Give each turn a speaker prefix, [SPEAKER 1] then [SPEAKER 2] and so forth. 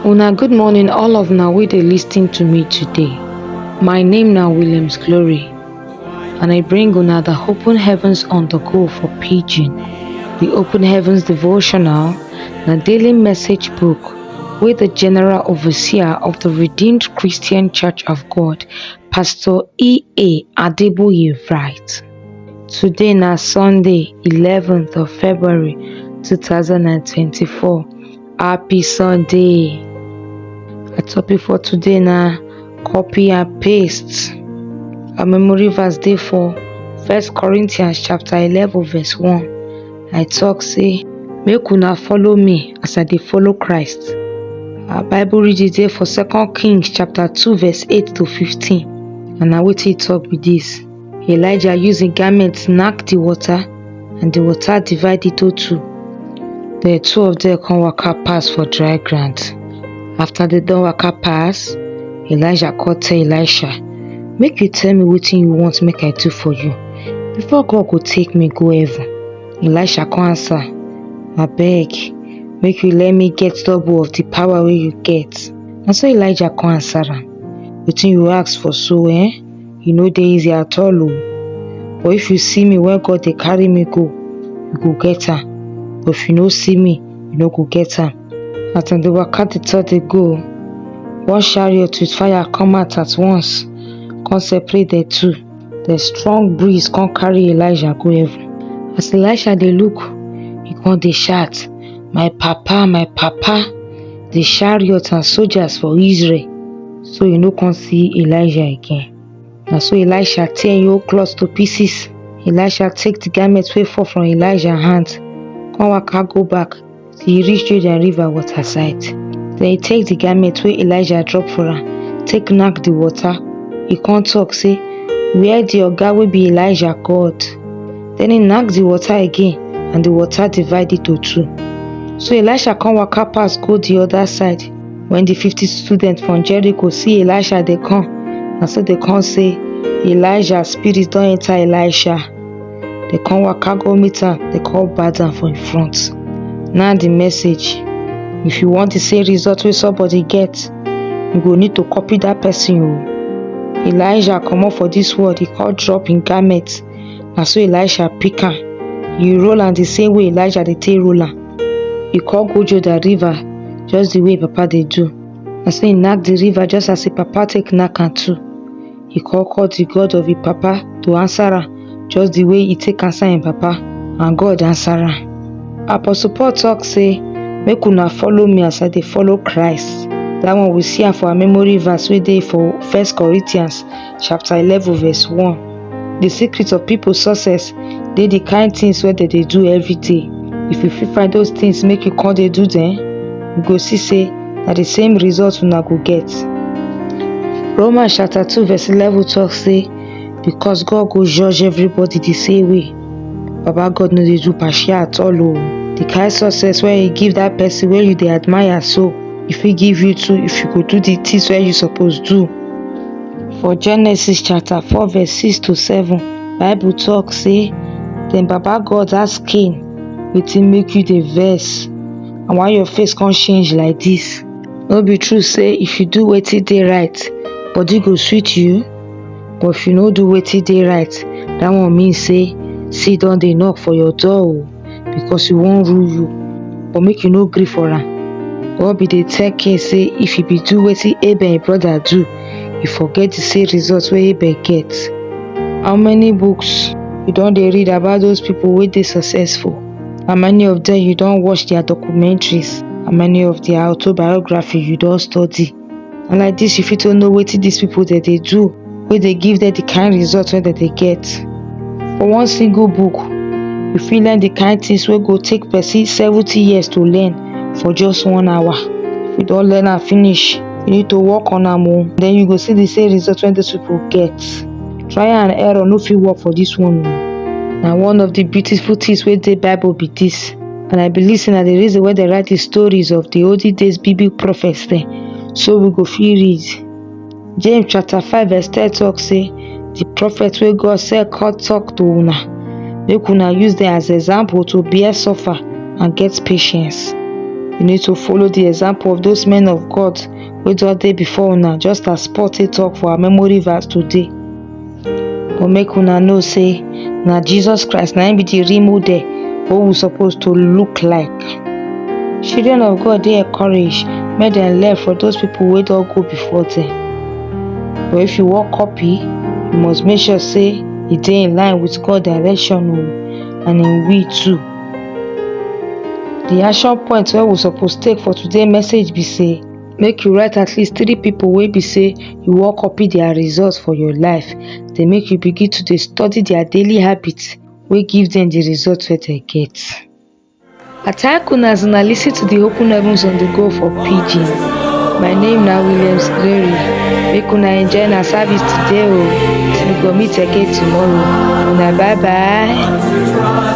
[SPEAKER 1] Una good morning all of una wey dey lis ten to me today. My name na Williams Glory and I bring una the Open Heavens on the go for Pidgin. The Open Heavens Devotional na daily message book wey the General Overseer of the Redeemed Christian Church of God, Pastor E.A. Adeboye write. Today na Sunday 11th of February 2024. Happy Sunday. Our topic for today na copy and paste. Our memory verse dey for 1 Corinthians chapter 11 verse 1. I talk say make una follow me as I dey follow Christ. Our Bible reading dey for 2 Kings chapter 2 verse 8 to 15. And na wetin e talk be this. Elijah use him garment knack the water and the water divide into two. The two of them come waka pass for dry ground. After they don waka pass, Elijah come tell Elisha, make you tell me wetin you want make I do for you before God go take me go heaven. Elisha come answer, abeg make you let me get double of the power wey you get. Na so Elijah come answer am, wetin you ask for so e no dey easy at all o. But if you see me when God dey carry me go, you go get am. But if you no see me, you no go get am. As dem dey waka the third dey go, one chariot with fire come out at once, come separate the two. The strong breeze come carry Elijah go heaven. As Elisha dey look, he come dey shout, my papa, the chariot and soldiers for Israel. So he no come see Elijah again. Na so Elisha tear him old cloth to pieces. Elisha take the garment wey fall from Elijah hand, come waka go back till he reach Jordan river water side. Then he take the garment wey Elijah drop for am, take knack the water. He come talk say, where the oga wey be Elijah God? Then he knack the water again and the water divide into two. So Elisha come waka pass go the other side. When the 50 students from Jericho see Elisha dey come, na so they come say, Elijah spirit don enter Elisha. They come waka go meet am, they come bow down for in front. Now the message, if you want the same result wey somebody get, you go need to copy that person o. Elijah comot for this world, he come drop him garment. Na so Elisha pick am, he roll am the same way Elijah dey take roll am. He come go Jordan river just the way papa dey do. Na so he knack the river just as him papa take knack am too. He come call the God of him papa to answer am just the way he take answer him papa, and God answer am. Apostle Paul talk say make una follow me as I dey follow Christ. That one we see am for our memory verse wey dey for 1 Corinthians chapter 11 verse 1. The secret of people's success dey the kind things wey dem dey do every day. If you fit find those things make you come dey do them, you go see say na the same result una go get. Romans chapter 2 verse 11 talk say because God go judge everybody the same way. Baba God no dey do partial at all o. The kind success wey he give that person wey you dey admire, so e fit give you too if you go do the things wey you suppose do. For Genesis chapter 4 verse 6 to 7, Bible talk say then Baba God ask Cain, wetin make you dey vex and why your face come change like this? No be true say if you do wetin dey right, body go sweet you? But if you no do wetin dey right, that one mean say sin don dey knock for your door o, because you wan rule you. But make you no gree for am. God be dey tell Cain say if he be do wetin Abel him brother do, he forget the same result wey Abel get. How many books you don dey read about those people wey dey successful? How many of them you don watch their documentaries? How many of their autobiography you don study? And like this you fit to know wetin these people dey do wey dey give them the kind result wey dem dey get. For one single book, you fit learn the kind things wey go take person 70 years to learn for just 1 hour. If you don learn am finish, you need to work on am o. Then you go see the same result wey those people get. Trial and error no fit work for this one o. Na one of the beautiful things wey dey Bible be this. And I believe say na the reason why they write the stories of the olden days biblical prophets dem, so we go fit read. James chapter 5 verse 10 talk say the prophet wey God say come talk to una, make una use them as example to bear suffer and get patience. You need to follow the example of those men of God wey don dey before una, just as Paul take talk for our memory verse today. But make una know say na Jesus Christ na him be the real model wey we suppose to look like. Children of God dey encouraged make dem learn from those people wey don go before them. But if you wan copy, you must make sure say e dey in line with God direction and in will too. The action point wey we suppose take for today message be say make you write at least 3 people wey be say you wan copy their results for your life. Dey make you begin to dey study their daily habits wey give them the results wey dem get. I thank una as una lis ten to the Open Heavens on the Go for Pidgin. My name na Williams Glory. Make una enjoy na service today o. Till we go meet again tomorrow. Una bye bye.